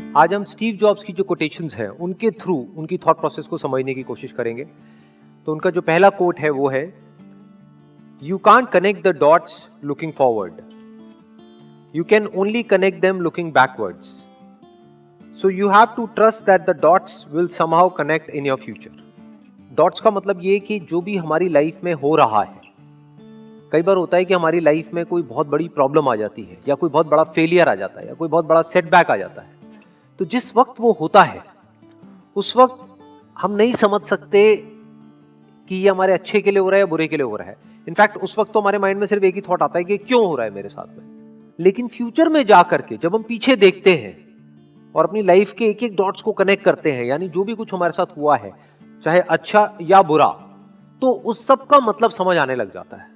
आज हम Steve jobs की जो कोटेशंस हैं उनके थ्रू उनकी थॉट प्रोसेस को समझने की कोशिश करेंगे। तो उनका जो पहला कोट है वो है, you can't connect the dots looking forward, you can only connect them looking backwards, so you have to trust that the dots will somehow connect in your future. Dots का मतलब ये कि जो भी हमारी लाइफ में हो रहा है, कई बार होता है कि हमारी लाइफ में कोई बहुत बड़ी प्रॉब्लम आ जाती है या कोई बहुत बड़ा फेलियर आ जाता है या कोई बहुत बड़ा सेटबैक आ जाता है। तो जिस वक्त वो होता है उस वक्त हम नहीं समझ सकते कि ये हमारे अच्छे के लिए हो रहा है या बुरे के लिए हो रहा है। इनफैक्ट उस वक्त तो हमारे माइंड में सिर्फ एक ही थॉट आता है कि क्यों हो रहा है मेरे साथ में। लेकिन फ्यूचर में जा करके जब हम पीछे देखते हैं और अपनी लाइफ के एक एक डॉट्स को कनेक्ट करते हैं, यानी जो भी कुछ हमारे साथ हुआ है चाहे अच्छा या बुरा, तो उस सब का मतलब समझ आने लग जाता है।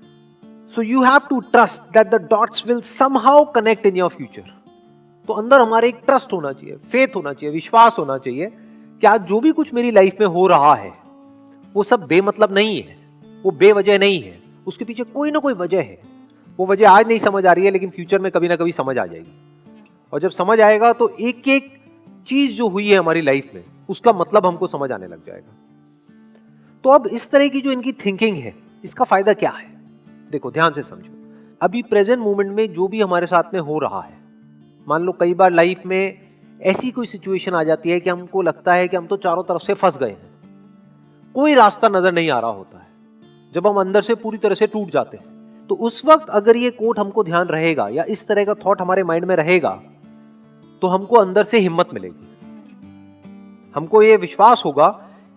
So you have to trust that the dots will somehow connect in your future. तो अंदर हमारे एक ट्रस्ट होना चाहिए, फेथ होना चाहिए, विश्वास होना चाहिए कि आज जो भी कुछ मेरी लाइफ में हो रहा है वो सब बेमतलब नहीं है, वो बेवजह नहीं है, उसके पीछे कोई ना कोई वजह है। वो वजह आज नहीं समझ आ रही है लेकिन फ्यूचर में कभी ना कभी समझ आ जाएगी। और जब समझ आएगा तो एक एक चीज जो हुई है हमारी लाइफ में उसका मतलब हमको समझ आने लग जाएगा। तो अब इस तरह की जो इनकी थिंकिंग है, इसका फायदा क्या है? देखो ध्यान से समझो। अभी प्रेजेंट मोमेंट में जो भी हमारे साथ में हो रहा है, मान लो कई बार लाइफ में ऐसी कोई सिचुएशन आ जाती है कि हमको लगता है कि हम तो चारों तरफ से फंस गए हैं, कोई रास्ता नजर नहीं आ रहा होता है, जब हम अंदर से पूरी तरह से टूट जाते हैं। तो उस वक्त अगर ये कोट हमको ध्यान रहेगा या इस तरह का थॉट हमारे माइंड में रहेगा तो हमको अंदर से हिम्मत मिलेगी। हमको ये विश्वास होगा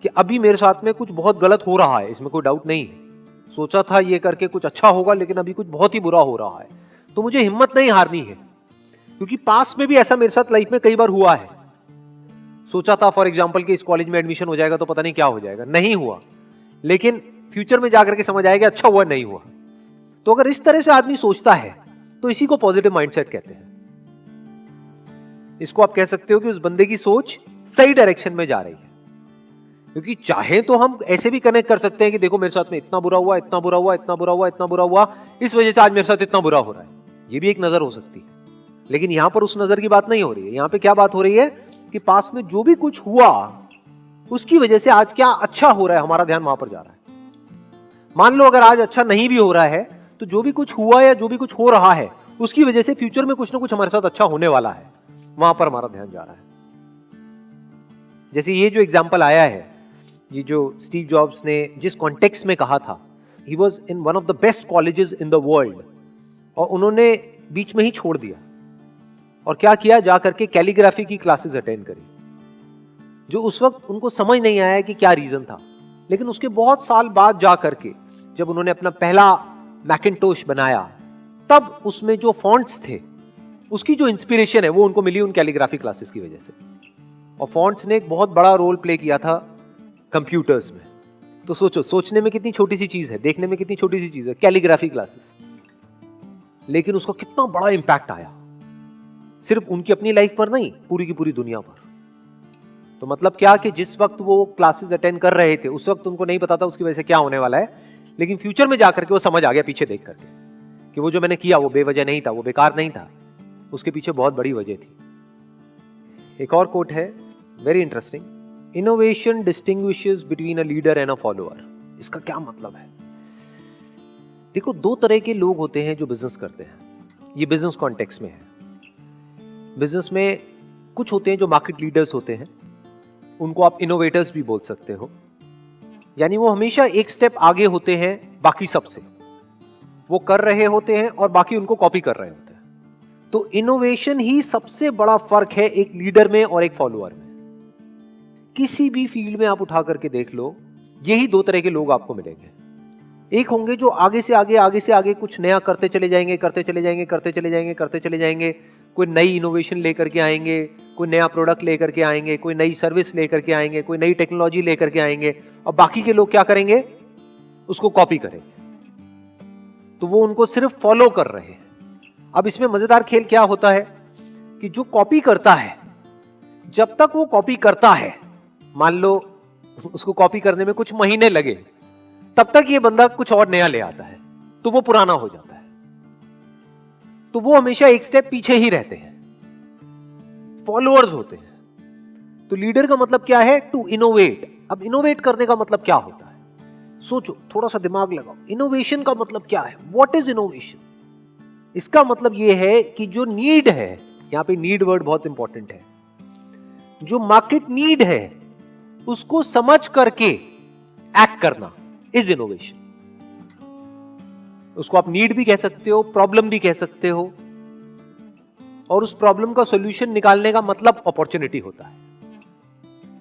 कि अभी मेरे साथ में कुछ बहुत गलत हो रहा है, इसमें कोई डाउट नहीं है। सोचा था ये करके कुछ अच्छा होगा लेकिन अभी कुछ बहुत ही बुरा हो रहा है, तो मुझे हिम्मत नहीं हारनी है। क्योंकि पास में भी ऐसा मेरे साथ लाइफ में कई बार हुआ है। सोचा था फॉर एग्जांपल कि इस कॉलेज में एडमिशन हो जाएगा तो पता नहीं क्या हो जाएगा, नहीं हुआ, लेकिन फ्यूचर में जाकर के समझ आएगा अच्छा हुआ नहीं हुआ। तो अगर इस तरह से आदमी सोचता है तो इसी को पॉजिटिव माइंडसेट कहते हैं। इसको आप कह सकते हो कि उस बंदे की सोच सही डायरेक्शन में जा रही है। क्योंकि चाहे तो हम ऐसे भी कनेक्ट कर सकते हैं कि देखो मेरे साथ में इतना बुरा हुआ, इतना बुरा हुआ, इतना बुरा हुआ, इतना बुरा हुआ, इस वजह से आज मेरे साथ इतना बुरा हो रहा है। ये भी एक नजर हो सकती है, लेकिन यहां पर उस नजर की बात नहीं हो रही है। यहां पे क्या बात हो रही है कि पास में जो भी कुछ हुआ उसकी वजह से आज क्या अच्छा हो रहा है, हमारा ध्यान वहां पर जा रहा है। मान लो अगर आज अच्छा नहीं भी हो रहा है तो जो भी कुछ हुआ या जो भी कुछ हो रहा है उसकी वजह से फ्यूचर में कुछ ना कुछ हमारे साथ अच्छा होने वाला है, वहां पर हमारा ध्यान जा रहा है। जैसे ये जो एग्जाम्पल आया है, ये जो स्टीव जॉब्स ने जिस कॉन्टेक्स्ट में कहा था, he was in one of the best colleges in the world, और उन्होंने बीच में ही छोड़ दिया और क्या किया, जाकर के कैलीग्राफी की क्लासेस अटेंड करी, जो उस वक्त उनको समझ नहीं आया कि क्या रीजन था। लेकिन उसके बहुत साल बाद जाकर के जब उन्होंने अपना पहला मैकिन्टोश बनाया, तब उसमें जो फॉन्ट्स थे उसकी जो इंस्पिरेशन है वो उनको मिली उन कैलीग्राफी क्लासेस की वजह से। और फॉन्ट्स ने एक बहुत बड़ा रोल प्ले किया था कंप्यूटर्स में। तो सोचो, सोचने में कितनी छोटी सी चीज है, देखने में कितनी छोटी सी चीज है कैलीग्राफी क्लासेस, लेकिन उसका कितना बड़ा इंपैक्ट आया, सिर्फ उनकी अपनी लाइफ पर नहीं, पूरी की पूरी दुनिया पर। तो मतलब क्या कि जिस वक्त वो क्लासेस अटेंड कर रहे थे उस वक्त उनको नहीं पता था उसकी वजह से क्या होने वाला है, लेकिन फ्यूचर में जाकर के वो समझ आ गया पीछे देख करके कि वो जो मैंने किया वो बेवजह नहीं था, वो बेकार नहीं था, उसके पीछे बहुत बड़ी वजह थी। एक और कोट है very interesting, innovation distinguishes between a leader and a follower. इसका क्या मतलब है? देखो, दो तरह के लोग होते हैं जो बिजनेस करते हैं। ये बिजनेस कॉन्टेक्स्ट में है। बिजनेस में कुछ होते हैं जो मार्केट लीडर्स होते हैं, उनको आप इनोवेटर्स भी बोल सकते हो, यानी वो हमेशा एक स्टेप आगे होते हैं बाकी सबसे, वो कर रहे होते हैं और बाकी उनको कॉपी कर रहे होते हैं। तो इनोवेशन ही सबसे बड़ा फर्क है एक लीडर में और एक फॉलोअर में। किसी भी फील्ड में आप उठा करके देख लो, यही दो तरह के लोग आपको मिलेंगे। एक होंगे जो आगे से आगे कुछ नया करते चले जाएंगे, करते चले जाएंगे, करते चले जाएंगे, करते चले जाएंगे, कोई नई इनोवेशन लेकर के आएंगे, कोई नया प्रोडक्ट लेकर के आएंगे, कोई नई सर्विस लेकर के आएंगे, कोई नई टेक्नोलॉजी लेकर के आएंगे, और बाकी के लोग क्या करेंगे, उसको कॉपी करेंगे। तो वो उनको सिर्फ फॉलो कर रहे हैं। अब इसमें मजेदार खेल क्या होता है कि जो कॉपी करता है, जब तक वो कॉपी करता है, मान लो उसको कॉपी करने में कुछ महीने लगे, तब तक ये बंदा कुछ और नया ले आता है, तो वो पुराना हो जाता है। तो वो हमेशा एक स्टेप पीछे ही रहते हैं, फॉलोअर्स होते हैं। तो लीडर का मतलब क्या है? To innovate. अब इनोवेट करने का मतलब क्या होता है? सोचो, थोड़ा सा दिमाग लगाओ। इनोवेशन का मतलब क्या है? What is innovation? इसका मतलब यह है कि जो नीड है, यहां पे नीड वर्ड बहुत इंपॉर्टेंट है, जो मार्केट नीड है उसको समझ करके एक्ट करना इज इनोवेशन। उसको आप नीड भी कह सकते हो, प्रॉब्लम भी कह सकते हो, और उस प्रॉब्लम का सॉल्यूशन निकालने का मतलब अपॉर्चुनिटी होता है।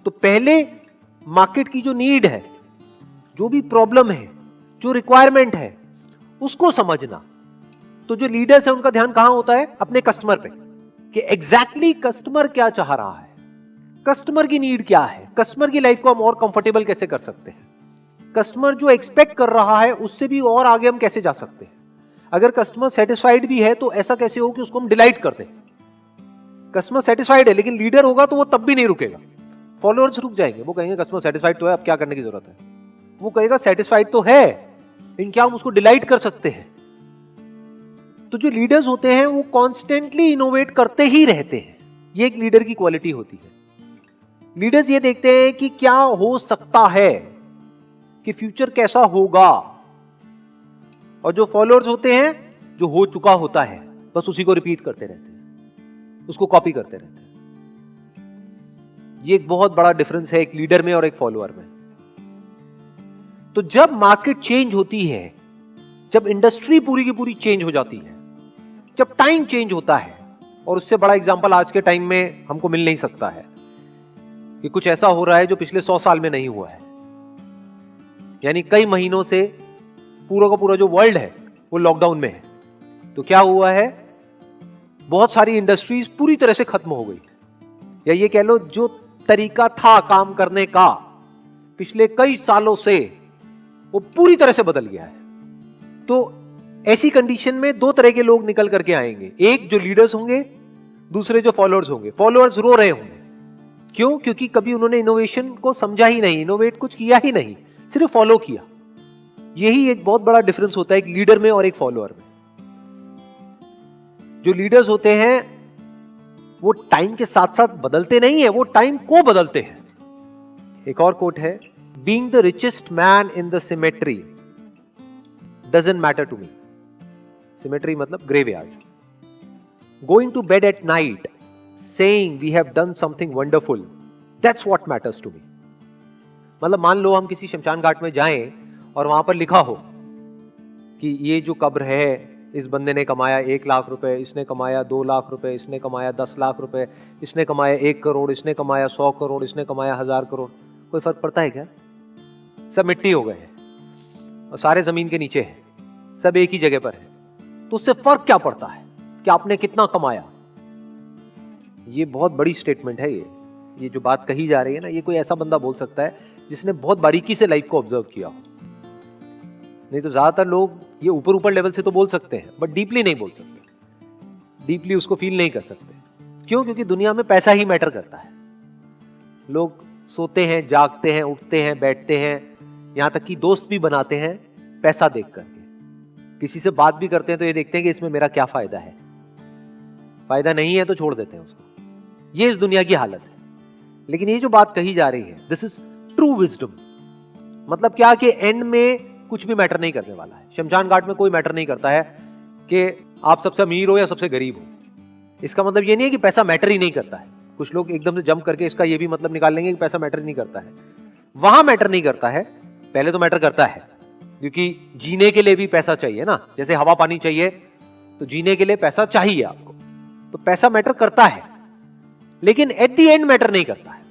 तो पहले मार्केट की जो नीड है, जो भी प्रॉब्लम है, जो रिक्वायरमेंट है, उसको समझना। तो जो लीडर्स है उनका ध्यान कहां होता है? अपने कस्टमर पे, कि एग्जैक्टली कस्टमर क्या चाह रहा है, कस्टमर की नीड क्या है, कस्टमर की लाइफ को हम और कंफर्टेबल कैसे कर सकते हैं, कस्टमर जो एक्सपेक्ट कर रहा है उससे भी और आगे हम कैसे जा सकते हैं। अगर कस्टमर सेटिस्फाइड भी है तो ऐसा कैसे हो कि उसको हम डिलाइट कर दें। कस्टमर सेटिस्फाइड है लेकिन लीडर होगा तो वो तब भी नहीं रुकेगा, फॉलोअर्स रुक जाएंगे। वो कहेंगे कस्टमर सेटिस्फाइड तो है, अब क्या करने की जरूरत है। वो कहेगा सेटिस्फाइड तो है लेकिन क्या हम उसको डिलाइट कर सकते हैं। तो जो लीडर्स होते हैं वो कॉन्स्टेंटली इनोवेट करते ही रहते हैं। ये एक लीडर की क्वालिटी होती है। लीडर्स ये देखते हैं कि क्या हो सकता है, कि फ्यूचर कैसा होगा, और जो फॉलोअर्स होते हैं जो हो चुका होता है बस उसी को रिपीट करते रहते हैं, उसको कॉपी करते रहते हैं। ये एक बहुत बड़ा डिफरेंस है एक लीडर में और एक फॉलोअर में। तो जब मार्केट चेंज होती है, जब इंडस्ट्री पूरी की पूरी चेंज हो जाती है, जब टाइम चेंज होता है, और उससे बड़ा एग्जांपल आज के टाइम में हमको मिल नहीं सकता है कि कुछ ऐसा हो रहा है जो पिछले 100 साल में नहीं हुआ है। यानी कई महीनों से पूरा का पूरा जो वर्ल्ड है वो लॉकडाउन में है। तो क्या हुआ है, बहुत सारी इंडस्ट्रीज पूरी तरह से खत्म हो गई, या ये कह लो जो तरीका था काम करने का पिछले कई सालों से वो पूरी तरह से बदल गया है। तो ऐसी कंडीशन में दो तरह के लोग निकल करके आएंगे, एक जो लीडर्स होंगे, दूसरे जो फॉलोअर्स होंगे। फॉलोअर्स रो रहे होंगे, क्यों? क्योंकि कभी उन्होंने इनोवेशन को समझा ही नहीं, इनोवेट कुछ किया ही नहीं, सिर्फ फॉलो किया। यही एक बहुत बड़ा डिफरेंस होता है एक लीडर में और एक फॉलोअर में। जो लीडर्स होते हैं वो टाइम के साथ साथ बदलते नहीं है, वो टाइम को बदलते हैं। एक और कोट है, being the richest man in the cemetery doesn't matter to me. Cemetery मतलब graveyard. Going to bed at night saying we have done something wonderful, that's what matters to me. मतलब मान लो हम किसी शमशान घाट में जाएं और वहां पर लिखा हो कि ये जो कब्र है, इस बंदे ने कमाया 1 लाख रुपए, इसने कमाया 2 लाख रुपए, इसने कमाया 10 लाख रुपए, इसने कमाया 1 करोड़, इसने कमाया 100 करोड़, इसने कमाया 1000 करोड़। कोई फर्क पड़ता है क्या? सब मिट्टी हो गए हैं और सारे जमीन के नीचे हैं, सब एक ही जगह पर है। तो उससे फर्क क्या पड़ता है कि आपने कितना कमाया? ये बहुत बड़ी स्टेटमेंट है। ये जो बात कही जा रही है ना, ये कोई ऐसा बंदा बोल सकता है जिसने बहुत बारीकी से लाइफ को ऑब्जर्व किया हो। नहीं तो ज्यादातर लोग ये ऊपर ऊपर लेवल से तो बोल सकते हैं बट डीपली नहीं बोल सकते, डीपली उसको फील नहीं कर सकते। क्यों? क्योंकि दुनिया में पैसा ही मैटर करता है। लोग सोते हैं, जागते हैं, उठते हैं, बैठते हैं, यहां तक कि दोस्त भी बनाते हैं पैसा देख करके। किसी से बात भी करते हैं तो ये देखते हैं कि इसमें मेरा क्या फायदा है, फायदा नहीं है तो छोड़ देते हैं उसको। ये इस दुनिया की हालत है। लेकिन ये जो बात कही जा रही है, दिस इज ट्रू विजडम। मतलब क्या कि एंड में कुछ भी मैटर नहीं करने वाला है। शमशान घाट में कोई मैटर नहीं करता है कि आप सबसे अमीर हो या सबसे गरीब हो। इसका मतलब ये नहीं है कि पैसा मैटर ही नहीं करता है। कुछ लोग एकदम से जंप करके इसका ये भी मतलब निकाल लेंगे कि पैसा मैटर नहीं करता है। वहां मैटर नहीं करता है, पहले तो मैटर करता है, क्योंकि जीने के लिए भी पैसा चाहिए ना। जैसे हवा पानी चाहिए तो जीने के लिए पैसा चाहिए आपको, तो पैसा मैटर करता है, लेकिन एट द एंड मैटर नहीं करता है।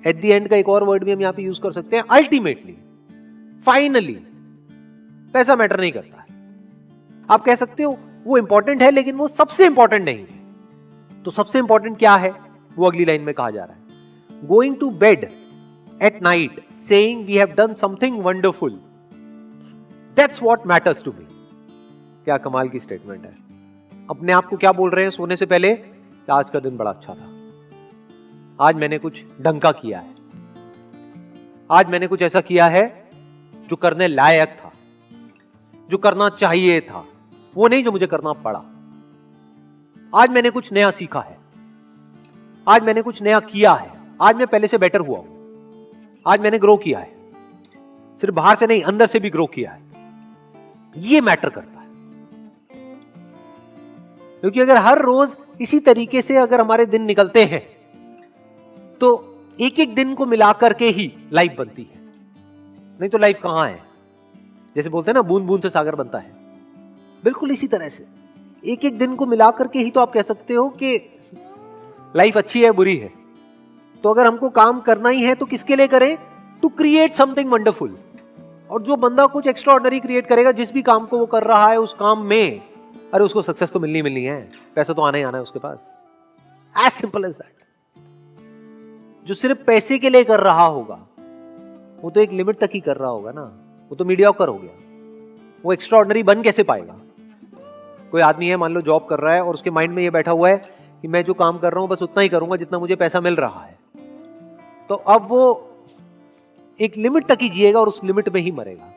एट द एंड का एक और वर्ड भी हम यहां पे यूज कर सकते हैं, अल्टीमेटली, फाइनली। पैसा मैटर नहीं करता है। आप कह सकते हो वो इंपॉर्टेंट है लेकिन वो सबसे इंपॉर्टेंट नहीं है। तो सबसे इंपॉर्टेंट क्या है वो अगली लाइन में कहा जा रहा है, going to bed at night saying we have done something wonderful, that's what matters to me. क्या कमाल की स्टेटमेंट है। अपने आप को क्या बोल रहे हैं सोने से पहले कि आज का दिन बड़ा अच्छा था, आज मैंने कुछ ढंग का किया है, आज मैंने कुछ ऐसा किया है जो करने लायक था, जो करना चाहिए था, वो नहीं जो मुझे करना पड़ा। आज मैंने कुछ नया सीखा है, आज मैंने कुछ नया किया है, आज मैं पहले से बेटर हुआ हूं, आज मैंने ग्रो किया है, सिर्फ बाहर से नहीं अंदर से भी ग्रो किया है। ये मैटर करता है, क्योंकि अगर हर रोज इसी तरीके से अगर हमारे दिन निकलते हैं तो एक एक दिन को मिलाकर के ही लाइफ बनती है, नहीं तो लाइफ कहां है। जैसे बोलते हैं ना बूंद बूंद से सागर बनता है, बिल्कुल इसी तरह से एक एक दिन को मिलाकर के ही तो आप कह सकते हो कि लाइफ अच्छी है बुरी है। तो अगर हमको काम करना ही है तो किसके लिए करें, टू क्रिएट समथिंग वंडरफुल। और जो बंदा कुछ एक्स्ट्रा ऑर्डिनरी क्रिएट करेगा, जिस भी काम को वो कर रहा है उस काम में, अरे उसको सक्सेस तो मिलनी है, पैसा तो आना ही आना है उसके पास, एज सिंपल एज दैट। जो सिर्फ पैसे के लिए कर रहा होगा वो तो एक लिमिट तक ही कर रहा होगा ना, वो तो मीडियोकर हो गया, वो एक्स्ट्रा ऑर्डिनरी बन कैसे पाएगा। कोई आदमी है मान लो जॉब कर रहा है और उसके माइंड में ये बैठा हुआ है कि मैं जो काम कर रहा हूं बस उतना ही करूंगा जितना मुझे पैसा मिल रहा है, तो अब वो एक लिमिट तक ही जिएगा और उस लिमिट में ही मरेगा।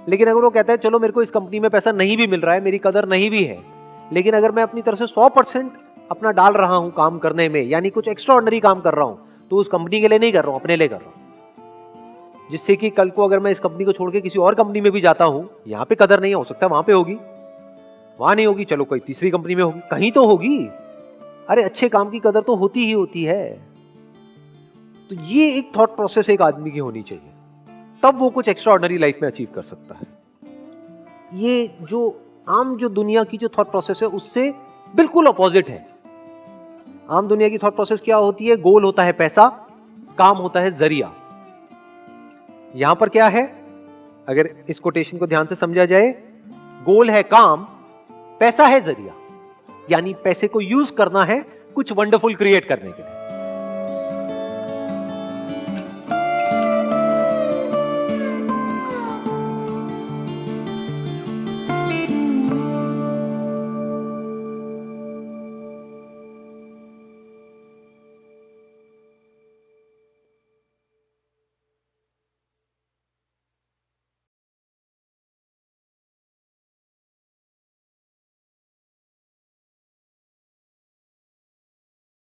लेकिन अगर वो कहता है चलो मेरे को इस कंपनी में पैसा नहीं भी मिल रहा है, मेरी कदर नहीं भी है, लेकिन अगर मैं अपनी तरफ से 100% अपना डाल रहा हूं काम करने में, यानी कुछ एक्स्ट्रा ऑर्डिनरी काम कर रहा हूं, तो उस कंपनी के लिए नहीं कर रहा हूं, अपने लिए कर रहा हूं, जिससे कि कल को अगर मैं इस कंपनी को छोड़ के किसी और कंपनी में भी जाता हूं, यहां पे कदर नहीं हो सकता, वहां पे होगी, वहां नहीं होगी, चलो कोई तीसरी कंपनी में होगी, कहीं तो होगी। अरे अच्छे काम की कदर तो होती ही होती है। तो ये एक थॉट प्रोसेस एक आदमी की होनी चाहिए, तब वो कुछ एक्स्ट्रा ऑर्डिनरी लाइफ में अचीव कर सकता है। ये जो आम जो दुनिया की जो थॉट प्रोसेस है उससे बिल्कुल अपोजिट है। आम दुनिया की थॉट प्रोसेस क्या होती है, गोल होता है पैसा, काम होता है जरिया। यहां पर क्या है, अगर इस कोटेशन को ध्यान से समझा जाए, गोल है काम, पैसा है जरिया, यानी पैसे को यूज करना है कुछ वंडरफुल क्रिएट करने के लिए।